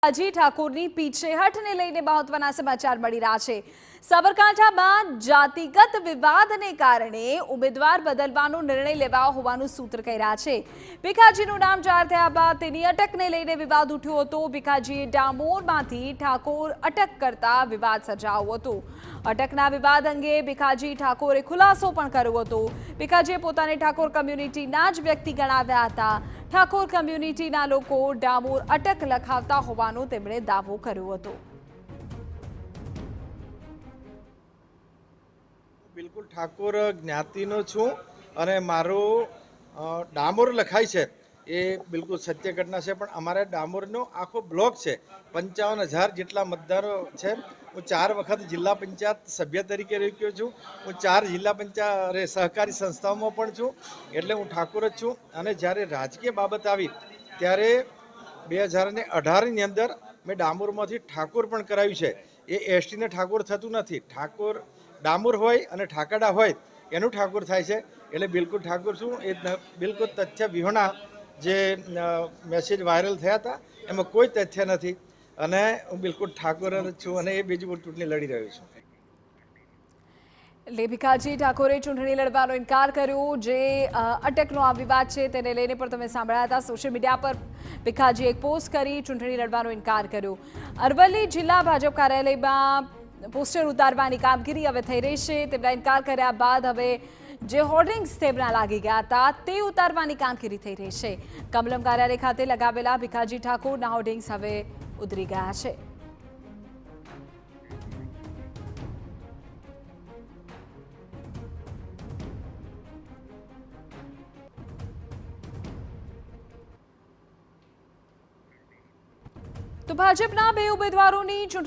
અજી ઠાકોરની પીછેહઠને લઈને મહત્વના સમાચાર મળી રહ્યા છે। સાબરકાંઠામાં જાતિગત વિવાદને કારણે ઉમેદવાર બદલવાનો નિર્ણય લેવાયો હોવાનું સૂત્ર કહી રહ્યા છે। ભીખાજીનું નામ જાહેર થયા બાદ તેની અટકને લઈને વિવાદ ઉઠ્યો હતો। ભીખાજીએ ડામોરમાંથી ઠાકોર અટક કરતા વિવાદ સર્જાયો હતો। અટકના વિવાદ અંગે ભીખાજી ઠાકોરે ખુલાસો પણ કર્યો હતો। ભીખાજીએ પોતાને ઠાકોર કમ્યુનિટીના જ વ્યક્તિ ગણાવ્યા હતા। ઠાકોર કમ્યુનિટીના લોકો ડામોર અટક લખાવતા હોવાનો તેમણે દાવો કર્યો હતો। બિલકુલ ઠાકોર જ્ઞાતિનો છું અને મારો ડામોર લખાય છે એ બિલકુલ સત્ય ઘટના છે। પણ અમારા ડામોરનો આખો બ્લોક છે, 55,000 જેટલા મતદારો છે। હું 4 વખત જિલ્લા પંચાયત સભ્ય તરીકે રહી ગયો છું। હું 4 જિલ્લા પંચાયત સહકારી સંસ્થાઓમાં પણ છું, એટલે હું ઠાકોર જ છું। અને જ્યારે રાજકીય બાબત આવી ત્યારે 2018ની અંદર મેં ડામોરમાંથી ઠાકોર પણ કરાવ્યું છે। એ એસટીને ઠાકોર થતું નથી, ઠાકોર ડામોર હોય અને ઠાકરડા હોય એનું ઠાકોર થાય છે। એટલે બિલકુલ ઠાકોર છું। એ બિલકુલ તથ્ય વિહોણા જે મેસેજ વાયરલ થયા હતા એમાં કોઈ તથ્ય નથી અને હું બિલકુલ ઠાકોર જ છું અને એ બીજી ચૂંટણી લડી રહ્યો છું। ભીખાજી ઠાકોરે ચૂંટણી લડવાનો ઇનકાર કર્યો। જે અટકનો આ વિવાદ છે તેને લઈને પણ તમે સાંભળ્યા હતા। સોશિયલ મીડિયા પર ભીખાજીએ એક પોસ્ટ કરી ચૂંટણી લડવાનો ઇનકાર કર્યો। અરવલ્લી જિલ્લા ભાજપ કાર્યાલયમાં પોસ્ટર ઉતારવાની કામગીરી હવે થઈ રહી છે। તેમના ઇનકાર કર્યા બાદ હવે જે હોર્ડિંગ્સ તેમના લાગી ગયા હતા તે ઉતારવાની કામગીરી થઈ રહી છે। કમલમ કાર્યાલય ખાતે લગાવેલા ભીખાજી ઠાકોરના હોર્ડિંગ્સ હવે ઉતરી ગયા છે। તો ભાજપના 2 ઉમેદવારોની ચૂંટણી